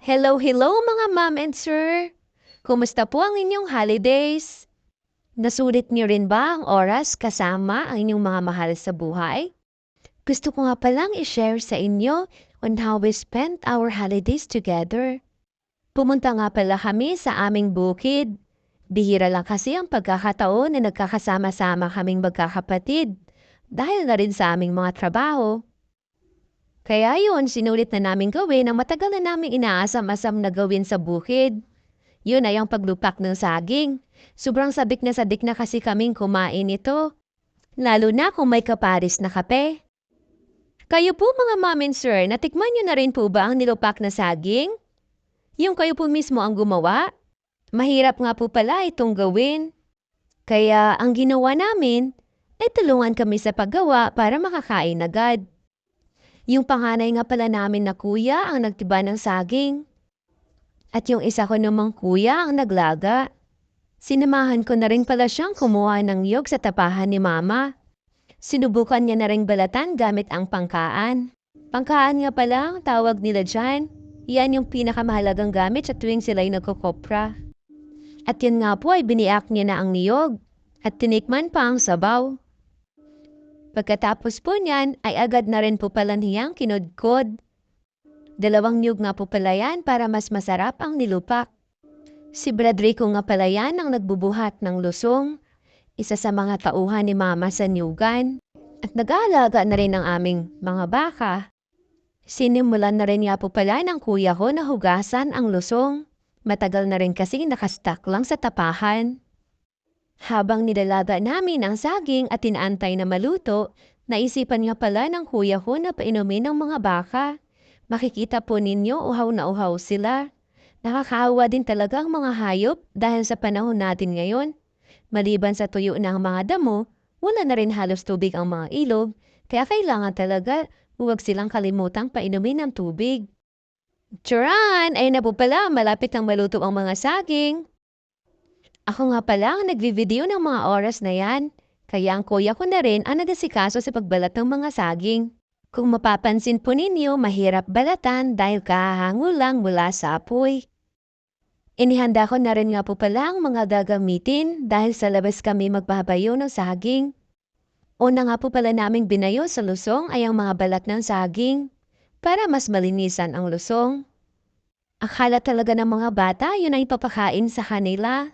Hello, hello mga ma'am and sir! Kumusta po ang inyong holidays? Nasulit niyo rin ba ang oras kasama ang inyong mga mahal sa buhay? Gusto ko nga palang i-share sa inyo on how we spent our holidays together. Pumunta nga pala kami sa aming bukid. Bihira lang kasi ang pagkakataon na nagkakasama-sama kaming magkakapatid dahil na rin sa aming mga trabaho. Kaya yun, sinulit na namin gawin ang matagal na namin inaasam-asam na gawin sa bukid. Yun ay ang paglupak ng saging. Sobrang sabik na kasi kaming kumain ito. Lalo na kung may kaparis na kape. Kayo po mga mom and sir, natikman niyo na rin po ba ang nilupak na saging? Yung kayo po mismo ang gumawa? Mahirap nga po pala itong gawin. Kaya ang ginawa namin ay tulungan kami sa paggawa para makakain agad. Yung panganay nga pala namin na kuya ang nagtiba ng saging. At yung isa ko namang kuya ang naglaga. Sinamahan ko na rin pala siyang kumuha ng niyog sa tapahan ni mama. Sinubukan niya na rin balatan gamit ang pangkaan. Pangkaan nga pala ang tawag nila dyan. Yan yung pinakamahalagang gamit sa tuwing sila'y nagkukopra. At yun nga po ay biniak niya na ang niyog. At tinikman pa ang sabaw. Pagkatapos po niyan ay agad na rin po pala niyang kinudkod. 2 niyog nga po pala yan para mas masarap ang nilupak. Si Bradrico nga pala yan ang nagbubuhat ng lusong, isa sa mga tauhan ni mama sa niyugan. At nag-aalaga na rin ang aming mga baka. Sinimulan na rin nga po pala ng kuya ko na hugasan ang lusong. Matagal na rin kasi nakastack lang sa tapahan. Habang nilalaga namin ang saging at inaantay na maluto, naisipan nga pala ng kuya ko na painumin ng mga baka. Makikita po ninyo uhaw na uhaw sila. Nakakaawa din talaga ang mga hayop dahil sa panahon natin ngayon. Maliban sa tuyo ng mga damo, wala na rin halos tubig ang mga ilog, kaya kailangan talaga huwag silang kalimutang painumin ng tubig. Tsuran! Ay na po pala, malapit ang maluto ang mga saging. Ako nga pala ang nagvi-video ng mga oras na yan, kaya ang kuya ko na rin ang nagasikaso sa pagbalat ng mga saging. Kung mapapansin po ninyo, mahirap balatan dahil kahahango lang mula sa apoy. Inihanda ko na rin nga po pala ang mga gagamitin dahil sa labas kami magbabayo ng saging. Una nga po pala naming binayo sa lusong ay ang mga balat ng saging para mas malinisan ang lusong. Akala talaga ng mga bata yun ay papakain sa kanila.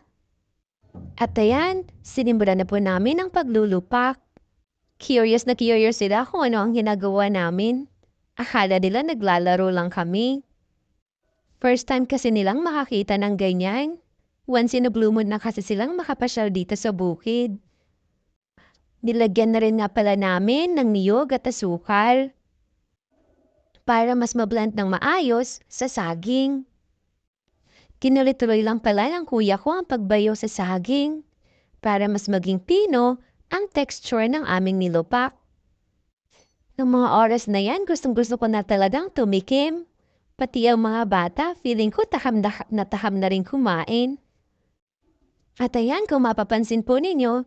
At ayan, sinimulan na po namin ang paglulupak. Curious na curious sila kung ano ang ginagawa namin. Akala nila naglalaro lang kami. First time kasi nilang makakita ng ganyan. Once in a blue moon na kasi silang makapasyal dito sa bukid. Nilagyan na rin nga pala namin ng niyog at asukal para mas mablend ng maayos sa saging. Kinulit-tuloy lang pala ng kuya ko ang pagbayo sa saging para mas maging pino ang texture ng aming nilupak. Noong mga oras na yan, gustong-gusto ko na talagang tumikim. Pati ang mga bata, feeling ko taham na rin kumain. At ayan, kung mapapansin po ninyo,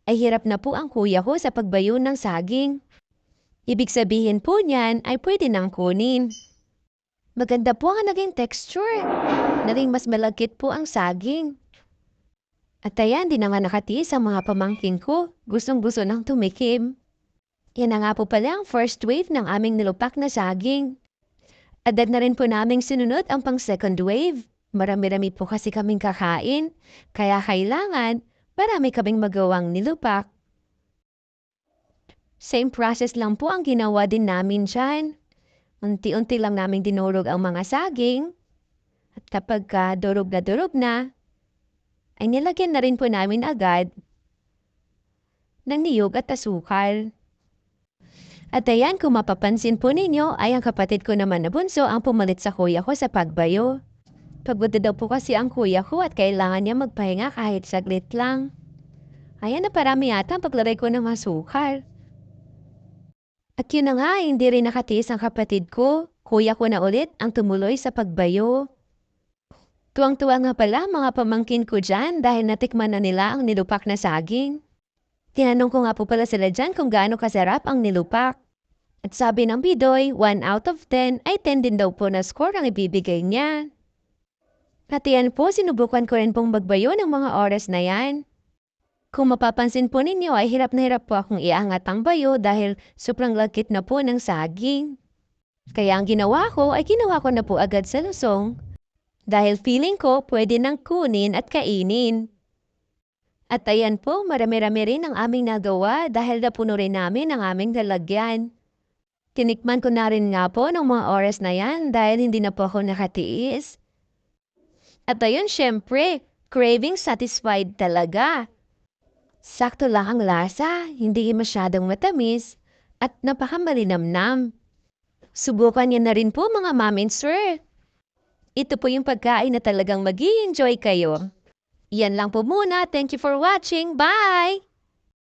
ay hirap na po ang kuya ko sa pagbayo ng saging. Ibig sabihin po niyan ay pwede nang kunin. Maganda po ang naging texture. Naging mas malagkit po ang saging. At ayan, di naman nakatiis ang mga pamangkin ko. Gustong-gusto nang tumikim. Yan na nga po pala ang first wave ng aming nilupak na saging. Agad na rin po naming sinunod ang pang second wave. Marami-rami po kasi kaming kakain. Kaya kailangan, marami kaming magawang nilupak. Same process lang po ang ginawa din namin dyan. Unti-unti lang namin dinurog ang mga saging. At kapag durog na, ay nilagyan na rin po namin agad ng niyog at asukal. At ayan, kung mapapansin po ninyo, ay ang kapatid ko naman na bunso ang pumalit sa kuya ko sa pagbayo. Pagod daw po kasi ang kuya ko at kailangan niya magpahinga kahit saglit lang. Ayan na parami yata ang paglaray ko ng asukal. At yun na nga, hindi rin nakatiis ang kapatid ko. Kuya ko na ulit ang tumuloy sa pagbayo. Tuwang-tuwa nga pala mga pamangkin ko dyan dahil natikman na nila ang nilupak na saging. Tinanong ko nga po pala sila dyan kung gaano kasarap ang nilupak. At sabi ng Bidoy, 1 out of 10 ay 10 din daw po na score ang ibibigay niya. At yan po, sinubukan ko rin pong magbayo ng mga oras na yan. Kung mapapansin po ninyo ay hirap na hirap po akong iangat ang bayo dahil sobrang lagkit na po ng saging. Kaya ang ginawa ko ay ginawa ko na po agad sa lusong dahil feeling ko pwede nang kunin at kainin. At ayan po, marami-rami rin ang aming nagawa dahil napuno rin namin ang aming lalagyan. Tinikman ko na rin nga po ng mga oras na yan dahil hindi na po ako nakatiis. At ayun, syempre, craving satisfied talaga. Sakto lang ang lasa, hindi masyadong matamis, at napakamalinamnam. Subukan niyo na rin po mga mom and sir. Ito po yung pagkain na talagang mag-i-enjoy kayo. Yan lang po muna. Thank you for watching. Bye!